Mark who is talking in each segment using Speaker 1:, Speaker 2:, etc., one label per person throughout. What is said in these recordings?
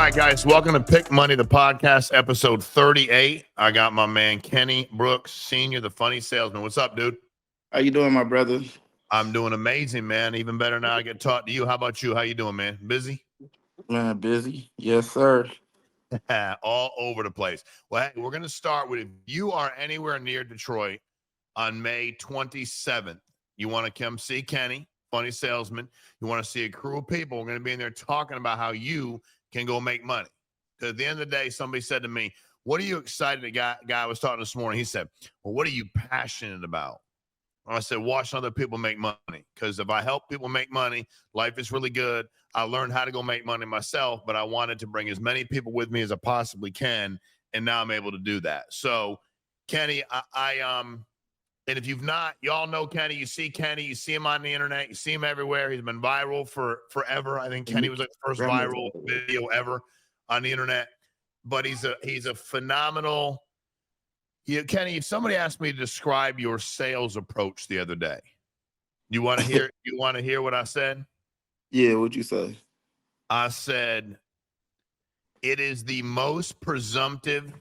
Speaker 1: right, guys, welcome to Pick Money, the podcast, episode 38. I got my man Kenny Brooks, Sr., the funny salesman. What's up, dude?
Speaker 2: How you doing, my brother?
Speaker 1: I'm doing amazing, man. Even better now I get to talk to you. How about you? How you doing, man? Busy?
Speaker 2: Man, busy. Yes, sir.
Speaker 1: All over the place. Well, hey, we're going to start with if you are anywhere near Detroit on May 27th, you want to come see Kenny, funny salesman. You want to see a crew of people. We're going to be in there talking about how you can go make money. Because at the end of the day, somebody said to me, what are you excited? The guy I was talking this morning, he said, well, what are you passionate about? I said, watching other people make money. Because if I help people make money, life is really good. I learned how to go make money myself, but I wanted to bring as many people with me as I possibly can. And now I'm able to do that. So, Kenny, and if you've not, y'all know Kenny, you see him on the internet, you see him everywhere. He's been viral for forever. I think Kenny was like the first viral video ever on the internet. But he's a phenomenal. Kenny, if somebody asked me to describe your sales approach the other day, you want to hear? You want to hear what I said?
Speaker 2: Yeah, what'd you say?
Speaker 1: I said it is the most presumptive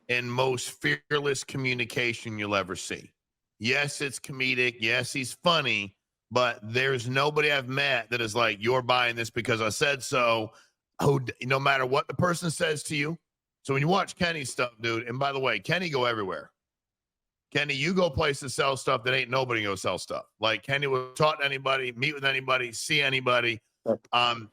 Speaker 1: and most fearless communication you'll ever see. Yes, it's comedic. Yes, he's funny, but there's nobody I've met that is like, you're buying this because I said so. Oh, no matter what the person says to you. So when you watch Kenny's stuff, dude, and by the way, Kenny go everywhere. Kenny, you go places sell stuff that ain't nobody go sell stuff. Like Kenny will talk to anybody, meet with anybody, see anybody. And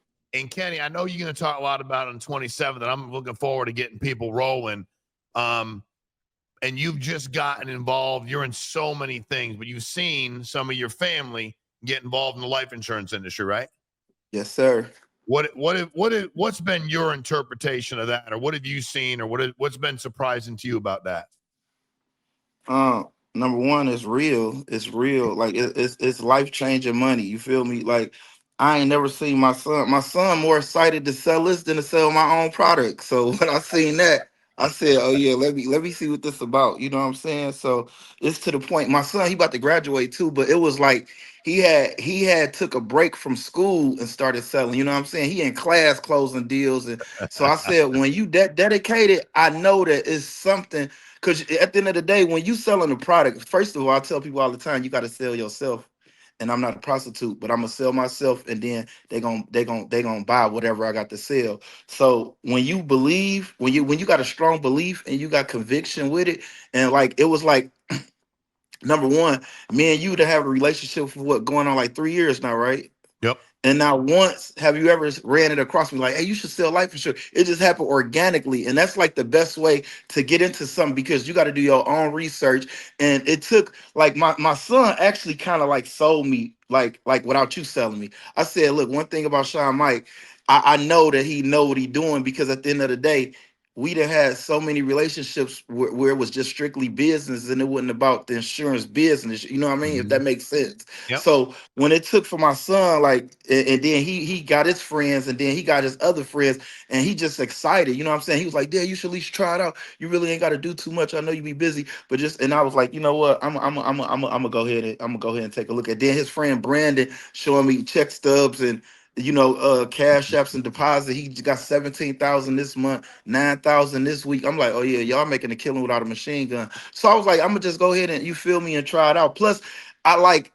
Speaker 1: Kenny, I know you're going to talk a lot about on 27th, and I'm looking forward to getting people rolling. And you've just gotten involved. You're in so many things, but you've seen some of your family get involved in the life insurance industry, right?
Speaker 2: Yes, sir.
Speaker 1: What's been your interpretation of that, or what have you seen, or what's been surprising to you about that?
Speaker 2: Number one, it's real. It's real. Like it's life changing money. You feel me? Like I ain't never seen my son. My son more excited to sell this than to sell my own product. So when I seen that, I said, "Oh yeah, let me see what this about." You know what I'm saying? So it's to the point. My son, he about to graduate too, but it was like he had took a break from school and started selling. You know what I'm saying? He in class closing deals, and so I said, when you dedicated, I know that it's something. Because at the end of the day, when you selling a product, first of all, I tell people all the time, you got to sell yourself. And I'm not a prostitute, but I'm gonna sell myself, and then they gonna buy whatever I got to sell. So when you believe, when you got a strong belief and you got conviction with it, and like it was like number one, me and you to have a relationship for what going on like 3 years now, right?
Speaker 1: Yep.
Speaker 2: And not once have you ever ran it across me like, hey, you should sell life insurance. It just happened organically. And that's like the best way to get into something, because you got to do your own research. And it took like my son actually kind of like sold me like without you selling me. I said, look, one thing about Sean Mike, I know that he know what he doing, because at the end of the day, we done had so many relationships where it was just strictly business and it wasn't about the insurance business. You know what I mean? If that makes sense.
Speaker 1: Yep.
Speaker 2: So when it took for my son, like, and then he got his friends, and then he got his other friends, and he just excited. You know what I'm saying? He was like, "Dad, you should at least try it out. You really ain't got to do too much. I know you be busy, but just." And I was like, "You know what? I'm gonna go ahead and take a look at." Then his friend Brandon showing me check stubs and cash apps and deposit. He got 17,000 this month, 9,000 this week. I'm like, oh yeah, y'all making a killing without a machine gun. So I was like, I'm gonna just go ahead and, you feel me, and try it out. Plus, I like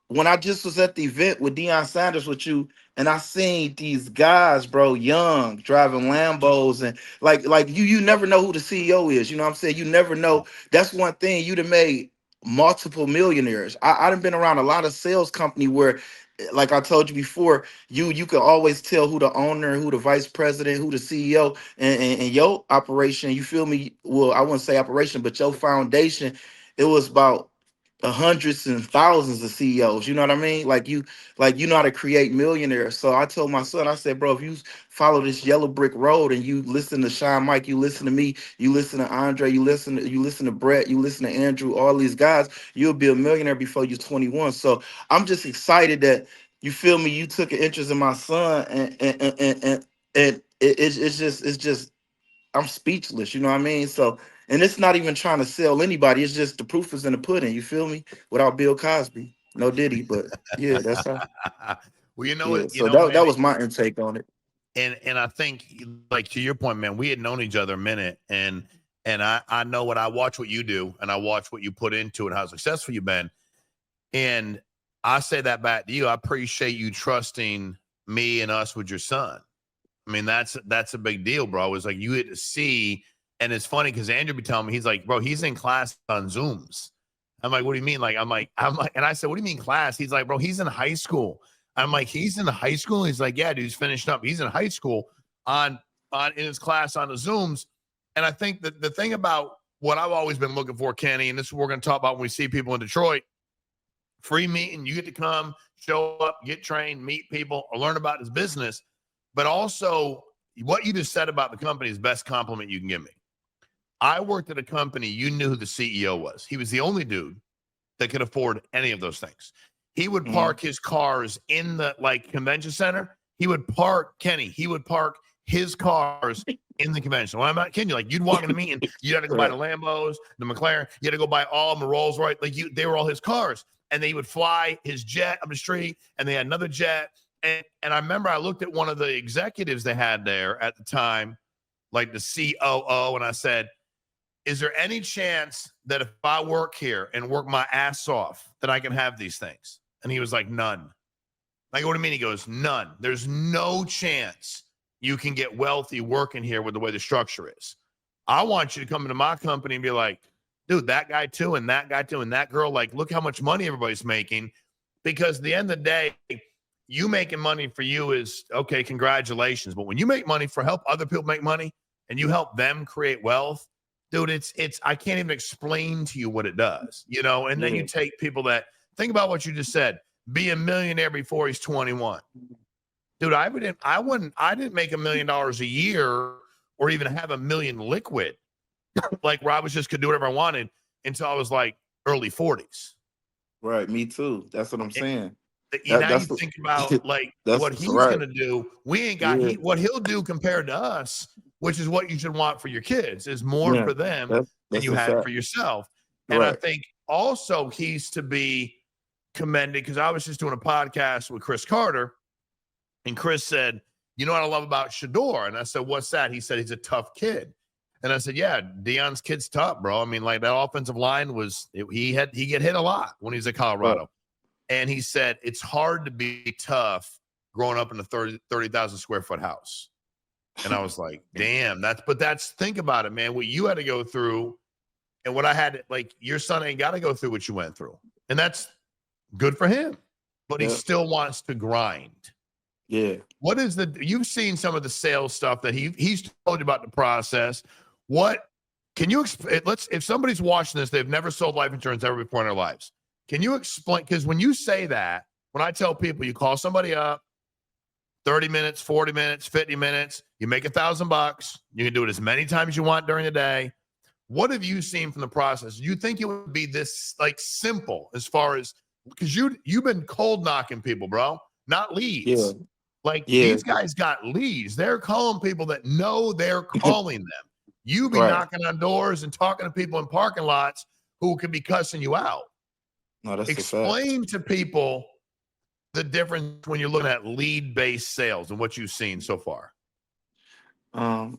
Speaker 2: when I just was at the event with Deion Sanders with you, and I seen these guys, bro, young, driving Lambos, and like you never know who the CEO is. You know what I'm saying? You never know. That's one thing you'd have made multiple millionaires. I done been around a lot of sales company where, like I told you before, you can always tell who the owner, who the vice president, who the CEO, and your operation. You feel me? Well, I wouldn't say operation, but your foundation. It was about hundreds and thousands of CEOs. You know what I mean? Like you know how to create millionaires. So I told my son, I said, bro, if you follow this yellow brick road and you listen to Sean Mike, you listen to me, you listen to Andre, you listen to Brett, you listen to Andrew, all these guys, you'll be a millionaire before you're 21. So I'm just excited that, you feel me, you took an interest in my son, and it's just I'm speechless, you know what I mean? So, and it's not even trying to sell anybody. It's just the proof is in the pudding. You feel me? Without Bill Cosby, no Diddy, but yeah, that's how.
Speaker 1: Well, you know
Speaker 2: Yeah,
Speaker 1: what?
Speaker 2: so that was my intake on it.
Speaker 1: And I think, like, to your point, man, we had known each other a minute, and I know when I watch what you do and I watch what you put into it, how successful you've been, and I say that back to you. I appreciate you trusting me and us with your son. I mean, that's a big deal, bro. It's like you get to see, and it's funny because Andrew be telling me, he's like, bro, he's in class on Zooms. I'm like, what do you mean? Like, I'm like, and I said, what do you mean class? He's like, bro, he's in high school. I'm like, he's in high school. He's like, yeah, dude, he's finished up. He's in high school on in his class on the Zooms. And I think that the thing about what I've always been looking for, Kenny, and this is what we're going to talk about when we see people in Detroit, free meeting, you get to come, show up, get trained, meet people, or learn about his business. But also, what you just said about the company is the best compliment you can give me. I worked at a company, you knew who the CEO was. He was the only dude that could afford any of those things. He would park his cars in the convention center. He would park, Kenny, he would park his cars in the convention. Well, I'm not kidding you. Like, you'd walk in the meeting, you had to go buy the Lambos, the McLaren, you had to go buy all of them, the Rolls Royce. They were all his cars. And they would fly his jet up the street, and they had another jet. And I remember I looked at one of the executives they had there at the time, like the COO, and I said, is there any chance that if I work here and work my ass off that I can have these things? And he was like, none. I go, what do you mean? He goes, none. There's no chance you can get wealthy working here with the way the structure is. I want you to come into my company and be like, dude, that guy too, and that guy too, and that girl, like, look how much money everybody's making. Because at the end of the day, you making money for you is okay, congratulations. But when you make money for help other people make money and you help them create wealth, dude, it's I can't even explain to you what it does, and then you take people that think about what you just said, be a millionaire before he's 21. Dude, I didn't make $1 million a year or even have $1 million liquid. Like, where I was just could do whatever I wanted until I was like early 40s.
Speaker 2: Right, me too. That's what I'm saying.
Speaker 1: Now you think about like what
Speaker 2: That's
Speaker 1: he's
Speaker 2: right.
Speaker 1: gonna do. We ain't got what he'll do compared to us, which is what you should want for your kids, is more
Speaker 2: Yeah,
Speaker 1: for them than
Speaker 2: that's
Speaker 1: you
Speaker 2: a
Speaker 1: had
Speaker 2: fact.
Speaker 1: for yourself. And I
Speaker 2: Right.
Speaker 1: think also he's to be commended, because I was just doing a podcast with Chris Carter, and Chris said, you know what I love about Shador? And I said, what's that? He said, he's a tough kid. And I said, yeah, Deion's kid's tough, bro. I mean, like, that offensive line he get hit a lot when he was at Colorado.
Speaker 2: Right.
Speaker 1: And he said, it's hard to be tough growing up in a 30,000 square foot house. And I was like, damn, think about it, man, what you had to go through and what I had, like, your son ain't got to go through what you went through. And that's good for him, but he still wants to grind.
Speaker 2: Yeah.
Speaker 1: What is you've seen some of the sales stuff that he's told you about the process. What can you if somebody's watching this, they've never sold life insurance ever before in their lives. Can you explain? Because when you say that, when I tell people you call somebody up, 30 minutes, 40 minutes, 50 minutes, you make $1,000, you can do it as many times as you want during the day. What have you seen from the process? Do you think it would be this simple as far as, because you've been cold knocking people, bro, not leads. These guys got leads. They're calling people that know they're calling them. You be knocking on doors and talking to people in parking lots who could be cussing you out.
Speaker 2: No, that's
Speaker 1: Explain to people the difference when you're looking at lead-based sales and what you've seen so far.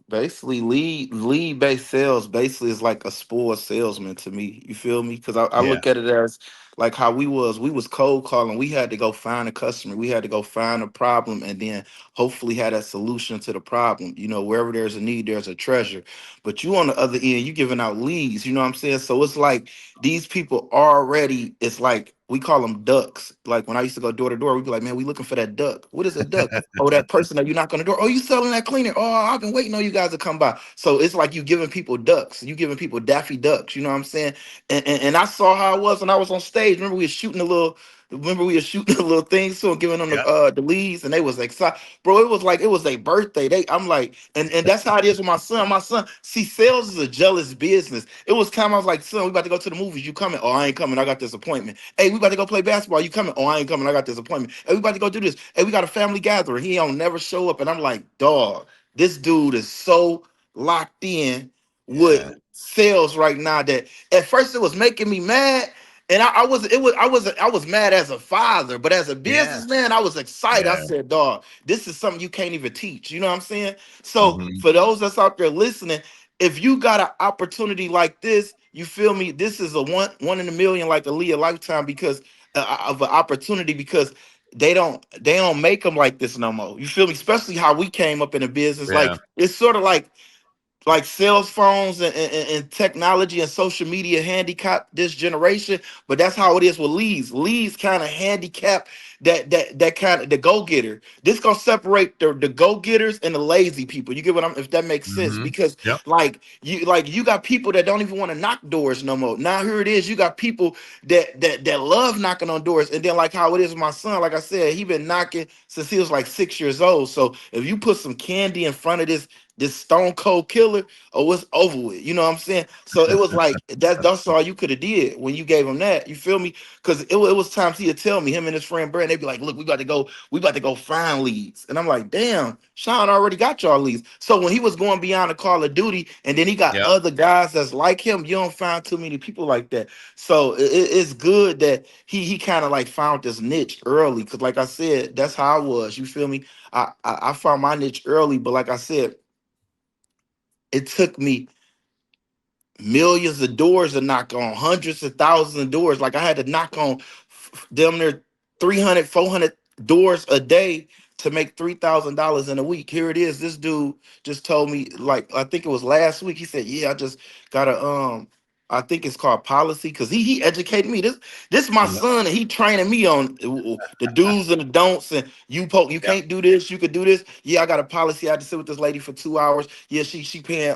Speaker 2: Basically, lead-based sales basically is like a spoiled salesman to me. You feel me? Because I look at it as like how we was cold calling. We had to go find a customer. We had to go find a problem and then hopefully had a solution to the problem. Wherever there's a need, there's a treasure. But you on the other end, you giving out leads. You know what I'm saying? So it's like these people already, it's like we call them ducks. Like when I used to go door to door, we'd be like, man, we looking for that duck. What is a duck? Oh, that person that you knock on the door. Oh, you selling that cleaner? Oh, I've been waiting on you guys to come by. So it's like you giving people ducks. You giving people Daffy Ducks. You know what I'm saying? And I saw how it was when I was on stage. Remember we were shooting a little thing, so giving them the leads, and they was excited, bro. It was like it was their birthday. I'm like, and that's how it is with my son. My son, see, sales is a jealous business. It was time I was like, son, we about to go to the movies. You coming? Oh, I ain't coming. I got this appointment. Hey, we about to go play basketball. You coming? Oh, I ain't coming. I got this appointment. Hey, we about to go do this. Hey, we got a family gathering. He don't never show up, and I'm like, dog, this dude is so locked in with sales right now that at first it was making me mad. And I was mad as a father, but as a
Speaker 1: Yeah.
Speaker 2: businessman, I was excited. I
Speaker 1: Yeah.
Speaker 2: said, dog, this is something you can't even teach. You know what I'm saying? So
Speaker 1: Hmm.
Speaker 2: for those that's out there listening, if you got an opportunity like this, you feel me? This is a one in a million, like a Leah lifetime, because of an opportunity, because they don't make them like this no more. You feel me? Especially how we came up in the business.
Speaker 1: Yeah.
Speaker 2: Like it's sort of like cell phones and technology and social media handicap this generation, but that's how it is with leads kind of handicap that kind of the go-getter. This gonna separate the go-getters and the lazy people. You get what I'm, if that makes sense,
Speaker 1: Hmm.
Speaker 2: because
Speaker 1: Yep.
Speaker 2: you got people that don't even want to knock doors no more. Now here it is, you got people that love knocking on doors. And then like how it is with my son, like I said, he been knocking since he was like 6 years old. So if you put some candy in front of this stone cold killer, oh, it's over with. You know what I'm saying? So it was like that's all you could have did when you gave him that. You feel me? Because it was times he'd tell me, him and his friend Brand, they'd be like, look, we about to go find leads. And I'm like, damn, Sean already got y'all leads. So when he was going beyond the Call of Duty, and then he got
Speaker 1: Yep.
Speaker 2: other guys that's like him, you don't find too many people like that. So it's good that he kind of like found this niche early. Cause like I said, that's how I was. You feel me? I found my niche early, but like I said, it took me millions of doors to knock on, hundreds of thousands of doors. Like I had to knock on damn near 300, 400 doors a day to make $3,000 in a week. Here it is. This dude just told me, like, I think it was last week. He said, yeah, I just got a I think it's called policy, because he educated me. This my
Speaker 1: Yep.
Speaker 2: son, and he training me on the do's and the don'ts. And you
Speaker 1: Yep.
Speaker 2: can't do this, you could do this. Yeah, I got a policy. I had to sit with this lady for 2 hours. Yeah, she paying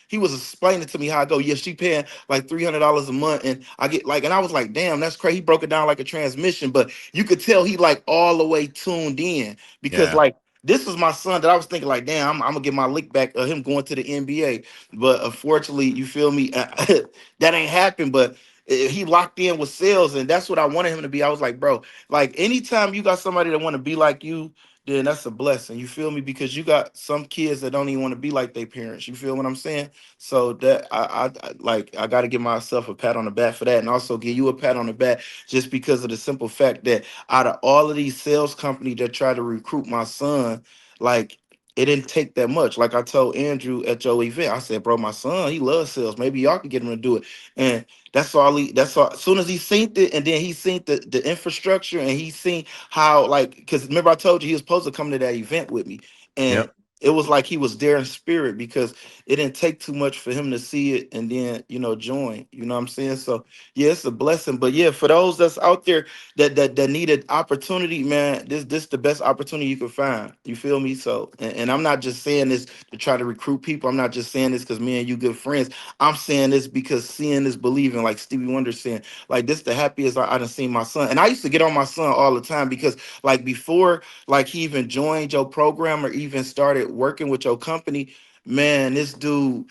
Speaker 2: he was explaining to me how I go. Yeah, she paying like $300 a month, and I get like, and I was like, damn, that's crazy. He broke it down like a transmission, but you could tell he like all the way tuned in, because
Speaker 1: Yeah.
Speaker 2: like this was my son that I was thinking like, damn, I'm gonna get my lick back of him going to the NBA. But unfortunately, you feel me, that ain't happened. But he locked in with sales, and that's what I wanted him to be. I was like, bro, like anytime you got somebody that want to be like you, then that's a blessing. You feel me? Because you got some kids that don't even want to be like their parents. You feel what I'm saying? So that I got to give myself a pat on the back for that, and also give you a pat on the back just because of the simple fact that out of all of these sales companies that try to recruit my son, like it didn't take that much. Like I told Andrew at your event, I said, bro, my son, he loves sales. Maybe y'all can get him to do it. And that's all. As soon as he seen it, and then he seen the infrastructure, and he seen how, like, because remember I told you he was supposed to come to that event with me, and
Speaker 1: Yep.
Speaker 2: it was like he was there in spirit, because it didn't take too much for him to see it and then join. You know what I'm saying? So yeah, it's a blessing. But yeah, for those that's out there that needed opportunity, man, this the best opportunity you can find. You feel me? So and I'm not just saying this to try to recruit people. I'm not just saying this because me and you good friends. I'm saying this because seeing is believing, like Stevie Wonder saying. Like this the happiest I done seen my son. And I used to get on my son all the time, because like before like he even joined your program or even started working with your company, man, this dude,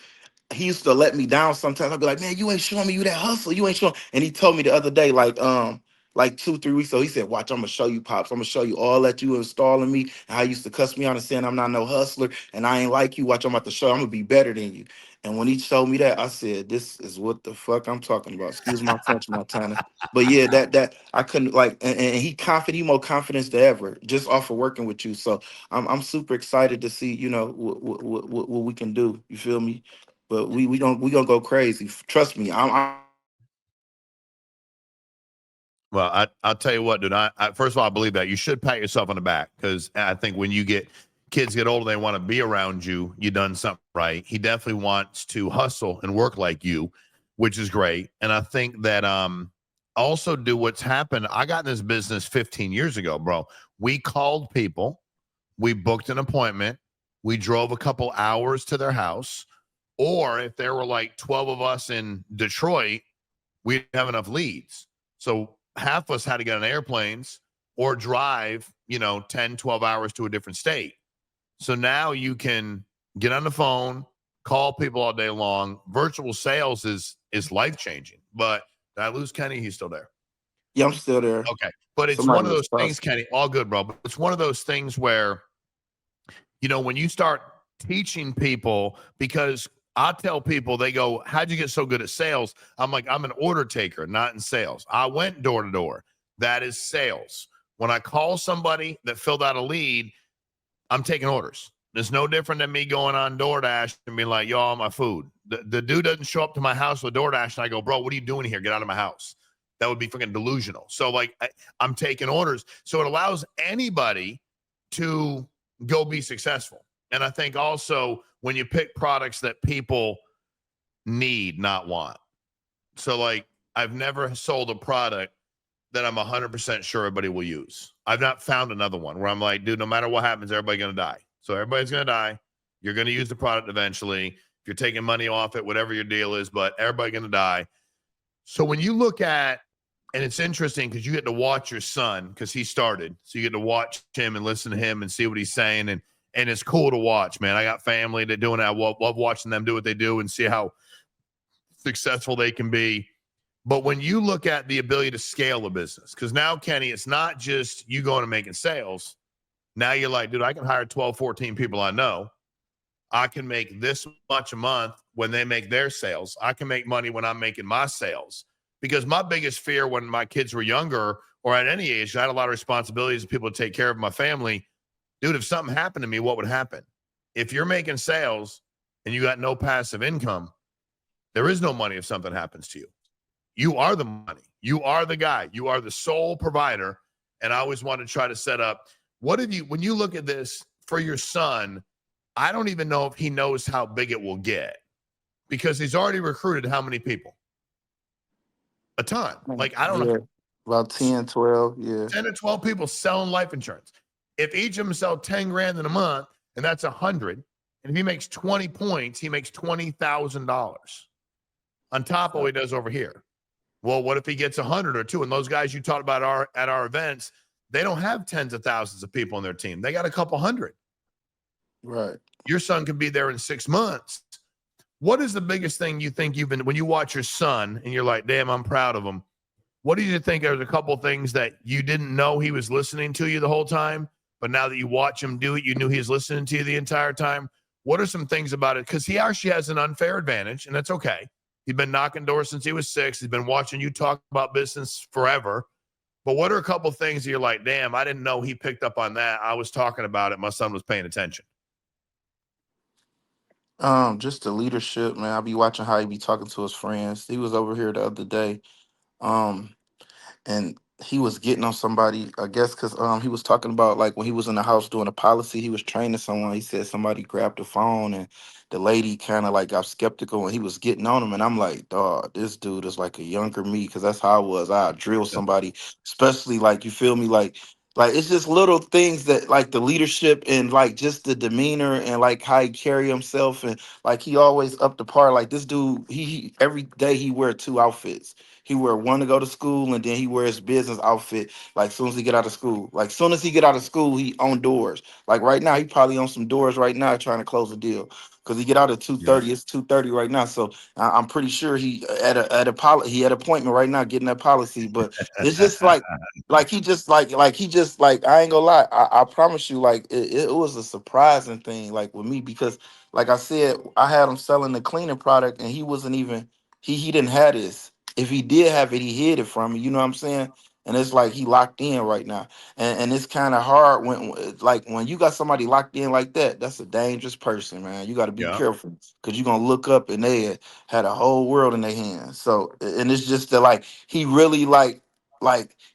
Speaker 2: he used to let me down sometimes. I'd be like, man, you ain't showing me you that hustle. You ain't showing. And he told me the other day, like 2, 3 weeks ago, he said, watch, I'm gonna show you, Pops. I'm gonna show you all that you installing me, and how you used to cuss me out and saying I'm not no hustler and I ain't like you. Watch, I'm about to show you, I'm gonna be better than you. And when he showed me that, I said, this is what the fuck I'm talking about. Excuse my French, Montana. But yeah, that I couldn't like, and he confident, he more confidence than ever, just off of working with you. So I'm super excited to see, what we can do. You feel me? But we gonna go crazy. Trust me.
Speaker 1: Well, I'll tell you what, dude. I first of all, I believe that you should pat yourself on the back, because I think when kids get older, they want to be around you. You done something right. He definitely wants to hustle and work like you, which is great. And I think that also do what's happened. I got in this business 15 years ago, bro. We called people, we booked an appointment, we drove a couple hours to their house, or if there were like 12 of us in Detroit, we didn't have enough leads. So half of us had to get on airplanes or drive, 10, 12 hours to a different state. So now you can get on the phone, call people all day long. Virtual sales is life changing. But did I lose Kenny? He's still there.
Speaker 2: Yeah, I'm still there.
Speaker 1: Okay. But it's
Speaker 2: Somebody
Speaker 1: one of
Speaker 2: was
Speaker 1: those
Speaker 2: talking.
Speaker 1: things, Kenny, all good, bro. But it's one of those things where, when you start teaching people, because I tell people, they go, how'd you get so good at sales? I'm like, I'm an order taker, not in sales. I went door to door. That is sales. When I call somebody that filled out a lead, I'm taking orders. It's no different than me going on DoorDash and being like, yo, all my food. The dude doesn't show up to my house with DoorDash and I go, bro, what are you doing here? Get out of my house. That would be freaking delusional. So, like, I'm taking orders. So it allows anybody to go be successful. And I think also when you pick products that people need, not want. So, like, I've never sold a product that I'm 100% sure everybody will use. I've not found another one where I'm like, dude, no matter what happens, everybody's going to die. So everybody's going to die. You're going to use the product eventually. If you're taking money off it, whatever your deal is, but everybody's going to die. So when you look at, and it's interesting because you get to watch your son because he started. So you get to watch him and listen to him and see what he's saying. And it's cool to watch, man. I got family that doing that. I love watching them do what they do and see how successful they can be. But when you look at the ability to scale a business, because now, Kenny, it's not just you going and making sales. Now you're like, dude, I can hire 12, 14 people I know. I can make this much a month when they make their sales. I can make money when I'm making my sales. Because my biggest fear when my kids were younger or at any age, I had a lot of responsibilities and people to take care of my family. Dude, if something happened to me, what would happen? If you're making sales and you got no passive income, there is no money if something happens to you. You are the money. You are the guy. You are the sole provider. And I always want to try to set up, what have you, when you look at this for your son, I don't even know if he knows how big it will get because he's already recruited how many people? A ton. Like, I don't know.
Speaker 2: Yeah, about 10, 12. Yeah.
Speaker 1: 10 to 12 people selling life insurance. If each of them sell 10 grand in a month, and that's 100, and if he makes 20 points, he makes $20,000 on top of what he does over here. Well, what if he gets 100 or two? And those guys you talked about at our events, they don't have tens of thousands of people on their team. They got a couple hundred.
Speaker 2: Right.
Speaker 1: Your son could be there in 6 months. What is the biggest thing you think you've been, when you watch your son and you're like, damn, I'm proud of him. What do you think? There's a couple things that you didn't know he was listening to you the whole time, but now that you watch him do it, you knew he was listening to you the entire time. What are some things about it? Because he actually has an unfair advantage, and that's okay. He's been knocking doors since he was 6. He's been watching you talk about business forever. But what are a couple things that you're like, damn, I didn't know he picked up on that. I was talking about it. My son was paying attention.
Speaker 2: Just the leadership, man. I be watching how he be talking to his friends. He was over here the other day. Um, and he was getting on somebody, I guess, because he was talking about like when he was in the house doing a policy, he was training someone. He said somebody grabbed the phone and the lady kind of like got skeptical and he was getting on him. And I'm like, dog, this dude is like a younger me because that's how I was. I drill somebody, especially like you feel me, like it's just little things that like the leadership and like just the demeanor and like how he carry himself and like he always up the par. Like this dude, he every day he wear 2 outfits. He wear one to go to school, and then he wear his business outfit. Like soon as he get out of school, like soon as he get out of school, he on doors. Like right now, he probably on some doors right now trying to close a deal because he get out at two
Speaker 1: Yeah.
Speaker 2: thirty. It's 2:30 right now, so I'm pretty sure he he had appointment right now getting that policy. But it's just like he just he just like I ain't gonna lie. I promise you, like it was a surprising thing, like with me because like I said, I had him selling the cleaning product, and he wasn't even he didn't have this. If he did have it, he hid it from me. You know what I'm saying? And it's like he locked in right now, and it's kind of hard like when you got somebody locked in like that. That's a dangerous person, man. You got to be
Speaker 1: Yeah.
Speaker 2: careful because you're gonna look up and they had a whole world in their hands. So, and it's just that like he really like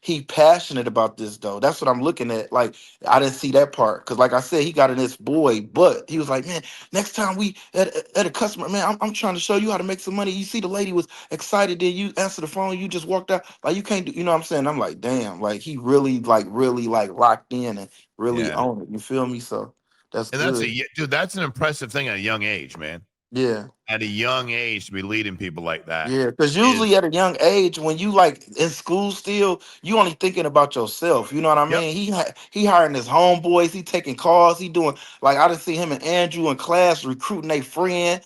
Speaker 2: he passionate about this though. That's what I'm looking at. Like I didn't see that part because, like I said, he got in this boy, but he was like, man, next time we at a customer, man, I'm trying to show you how to make some money. You see, the lady was excited, then you answer the phone, you just walked out. Like you can't do, you know what I'm saying? I'm like, damn, like he really like locked in and really
Speaker 1: Yeah.
Speaker 2: own it. You feel me? So that's
Speaker 1: And that's
Speaker 2: good.
Speaker 1: dude, that's an impressive thing at a young age, man.
Speaker 2: Yeah.
Speaker 1: At a young age to be leading people like that
Speaker 2: Yeah, because
Speaker 1: is,
Speaker 2: usually at a young age, when you like in school still, you only thinking about yourself. You know what I
Speaker 1: yep.
Speaker 2: mean? He hiring his homeboys, he taking calls, he doing like I didn't see him and Andrew in class recruiting a friend.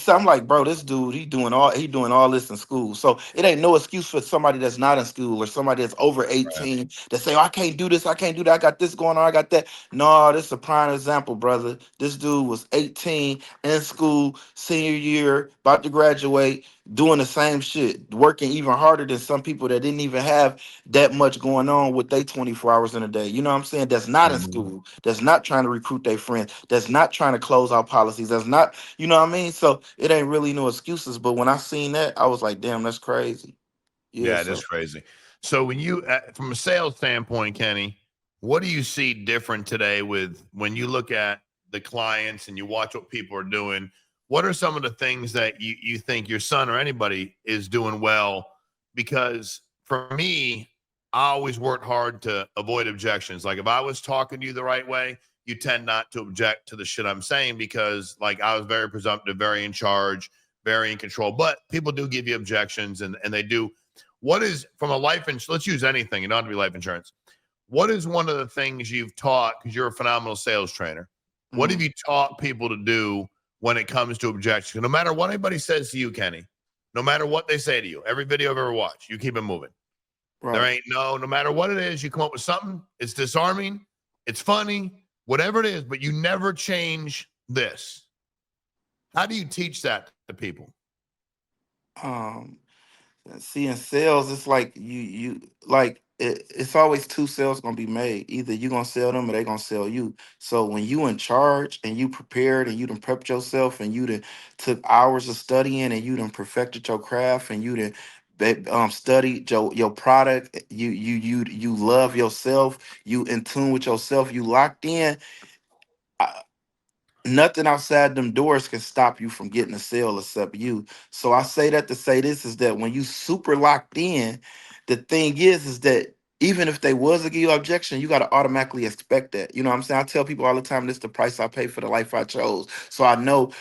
Speaker 2: I'm like, bro, this dude, he doing all this in school. So it ain't no excuse for somebody that's not in school or somebody that's over
Speaker 1: Right.
Speaker 2: 18 that say, oh, I can't do this, I can't do that, I got this going on, I got that. No, this is a prime example, brother. This dude was 18 in school, senior year year, about to graduate, doing the same shit, working even harder than some people that didn't even have that much going on with they 24 hours in a day. You know what I'm saying? That's not in
Speaker 1: Mhm.
Speaker 2: school, that's not trying to recruit their friends, that's not trying to close out policies, that's not, you know what I mean? So it ain't really no excuses. But when I seen that, I was like, damn, that's crazy. Yeah,
Speaker 1: Yeah, it is
Speaker 2: so
Speaker 1: crazy. So when you, from a sales standpoint, Kenny, what do you see different today with when you look at the clients and you watch what people are doing? What are some of the things that you think your son or anybody is doing well? Because for me, I always worked hard to avoid objections. Like if I was talking to you the right way, you tend not to object to the shit I'm saying because like I was very presumptive, very in charge, very in control. But people do give you objections and they do. What is from a life insurance? Let's use anything. It don't have to be life insurance. What is one of the things you've taught because you're a phenomenal sales trainer? What have
Speaker 2: mhm,
Speaker 1: you taught people to do when it comes to objections? No matter what anybody says to you, Kenny, no matter what they say to you, every video I've ever watched, you keep it moving. There
Speaker 2: right.
Speaker 1: ain't no matter what it is, you come up with something. It's disarming, it's funny, whatever it is, but you never change this. How do you teach that to people?
Speaker 2: Um, See, in sales, it's like it's always two sales gonna be made. Either you gonna sell them or they gonna sell you. So when you in charge and you prepared and you done prepped yourself and you done took hours of studying and you done perfected your craft and you done studied your product, you love yourself, you in tune with yourself, you locked in. Nothing outside them doors can stop you from getting a sale except you. So I say that to say this is that when you super locked in, the thing is that even if they was to give you objection, you got to automatically expect that. You know what I'm saying? I tell people all the time, this is the price I pay for the life I chose. So I know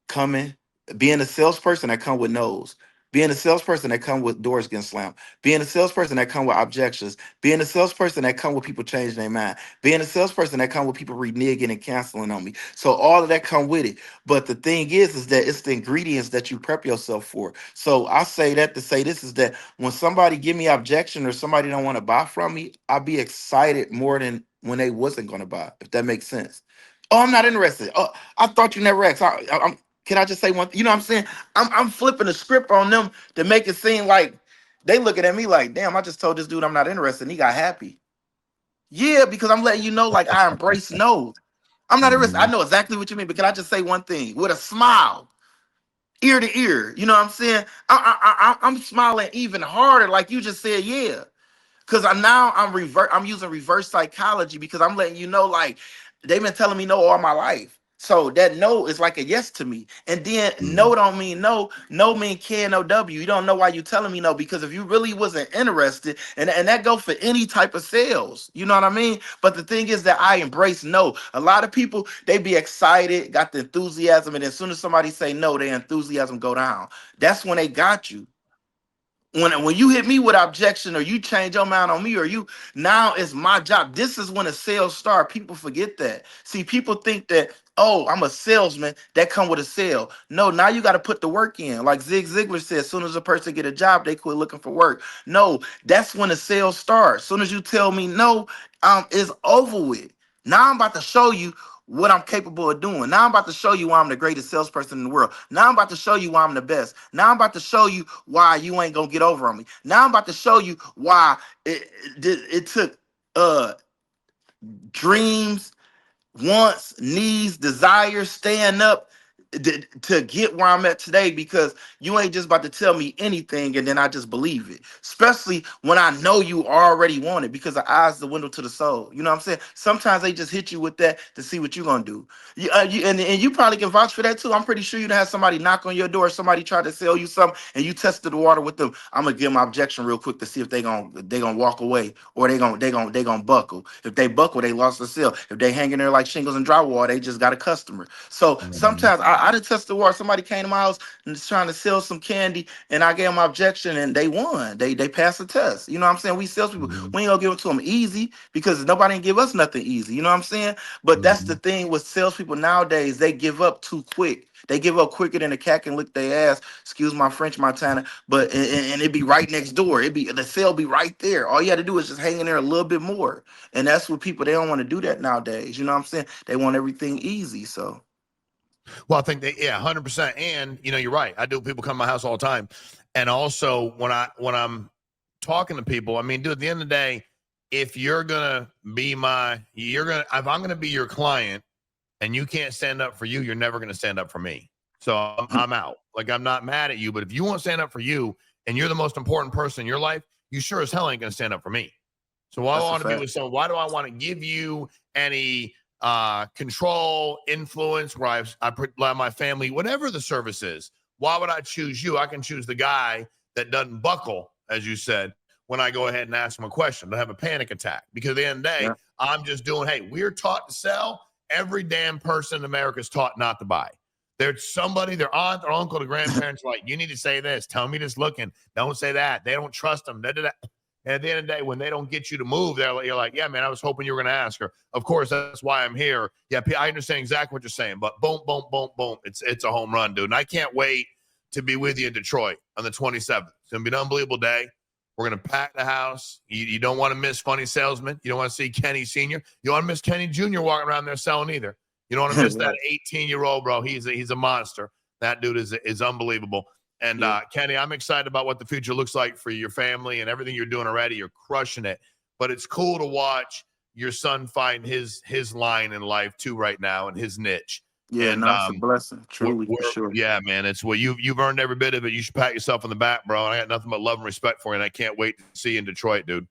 Speaker 2: coming, being a salesperson that come with no's, being a salesperson that come with doors getting slammed, being a salesperson that come with objections, being a salesperson that come with people changing their mind, being a salesperson that come with people reneging and canceling on me. So all of that come with it. But the thing is that it's the ingredients that you prep yourself for. So I say that to say this is that when somebody give me objection or somebody don't want to buy from me, I'll be excited more than when they wasn't going to buy, if that makes sense. Oh, I'm not interested. Oh, I thought you never asked. I'm, can I just say one? You know what I'm saying? I'm flipping the script on them to make it seem like they looking at me like, damn, I just told this dude I'm not interested, and he got happy. Yeah, because I'm letting you know, like I embrace no. I'm not interested. I
Speaker 1: Mhm.
Speaker 2: know exactly what you mean, but can I just say one thing with a smile, ear to ear? You know what I'm saying? I'm smiling even harder, like you just said. Yeah, because I'm using reverse psychology because I'm letting you know, like they've been telling me no all my life. So that no is like a yes to me. And then
Speaker 1: Mhm.
Speaker 2: no don't mean no. No mean KNOW. You don't know why you telling me no, because if you really wasn't interested, and that go for any type of sales, you know what I mean? But the thing is that I embrace no. A lot of people, they be excited, got the enthusiasm, and as soon as somebody say no, their enthusiasm go down. That's when they got you. When you hit me with objection or you change your mind on me or you, now it's my job. This is when a sales start. People forget that. See, people think that, oh, I'm a salesman that come with a sale. No, now you got to put the work in. Like Zig Ziglar said, as soon as a person get a job, they quit looking for work. No, that's when the sales starts. As soon as you tell me no, it's over with. Now I'm about to show you what I'm capable of doing. Now I'm about to show you why I'm the greatest salesperson in the world. Now I'm about to show you why I'm the best. Now I'm about to show you why you ain't gonna get over on me. Now I'm about to show you why it took uh dreams, wants, needs, desires, staying up to get where I'm at today, because you ain't just about to tell me anything and then I just believe it. Especially when I know you already want it, because the eyes the window to the soul. You know what I'm saying? Sometimes they just hit you with that to see what you're gonna do. And you probably can vouch for that too. I'm pretty sure you'd have somebody knock on your door, somebody try to sell you something, and you tested the water with them. I'm gonna give them objection real quick to see if they gonna walk away or they gonna buckle. If they buckle, they lost the sale. If they hang in there like shingles and drywall, they just got a customer. So
Speaker 1: Mhm.
Speaker 2: sometimes I did test the water. Somebody came to my house and was trying to sell some candy, and I gave them objection, and they won. They passed the test. You know what I'm saying? We salespeople,
Speaker 1: Mhm.
Speaker 2: we ain't gonna give it to them easy because nobody can give us nothing easy. You know what I'm saying? But that's the
Speaker 1: Mhm.
Speaker 2: thing with salespeople nowadays. They give up too quick. They give up quicker than a cat can lick their ass. Excuse my French, Montana. But and it be right next door. It be the sale be right there. All you had to do is just hang in there a little bit more. And that's what people, they don't want to do that nowadays. You know what I'm saying? They want everything easy. So
Speaker 1: Well, I think that, yeah, 100%. And you're right. I do. People come to my house all the time, and also when I'm talking to people, I mean, dude, at the end of the day, if you're gonna be if I'm gonna be your client, and you can't stand up for you, you're never gonna stand up for me. So I'm out. Like, I'm not mad at you, but if you won't stand up for you, and you're the most important person in your life, you sure as hell ain't gonna stand up for me. So why do I
Speaker 2: That's a
Speaker 1: want to be
Speaker 2: fact.
Speaker 1: with someone? Why do I want to give you any control, influence, where I put my family, whatever the service is? Why would I choose you? I can choose the guy that doesn't buckle, as you said, when I go ahead and ask him a question, don't have a panic attack. Because at the end of the day,
Speaker 2: Yeah.
Speaker 1: I'm just doing, hey, we're taught to sell. Every damn person in America is taught not to buy. There's somebody, their aunt, their uncle, their grandparents, like, you need to say this. Tell me this looking. Don't say that. They don't trust them. Da, da, da. And at the end of the day, when they don't get you to move, you're like, yeah, man, I was hoping you were going to ask her. Of course, that's why I'm here. Yeah, I understand exactly what you're saying, but boom, boom, boom, boom. It's a home run, dude. And I can't wait to be with you in Detroit on the 27th. It's going to be an unbelievable day. We're going to pack the house. You don't want to miss Funny Salesman. You don't want to see Kenny Sr. You don't want to miss Kenny Jr. walking around there selling either. You don't want to miss that 18-year-old, bro. He's a monster. That dude is unbelievable. And Kenny, I'm excited about what the future looks like for your family and everything you're doing already. You're crushing it. But it's cool to watch your son find his line in life too right now and his niche.
Speaker 2: Yeah,
Speaker 1: And
Speaker 2: no, it's a blessing, truly, for sure.
Speaker 1: yeah, man, it's you've earned every bit of it. You should pat yourself on the back, bro. And I got nothing but love and respect for you. And I can't wait to see you in Detroit, dude.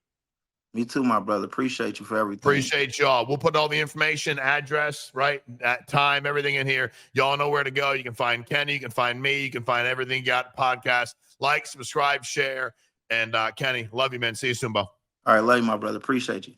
Speaker 2: Me too, my brother. Appreciate you for everything.
Speaker 1: Appreciate y'all. We'll put all the information, address, right, at time, everything in here. Y'all know where to go. You can find Kenny. You can find me. You can find everything. Got podcast. Like, subscribe, share. And Kenny, love you, man. See you soon, Bo.
Speaker 2: All right, love you, my brother. Appreciate you.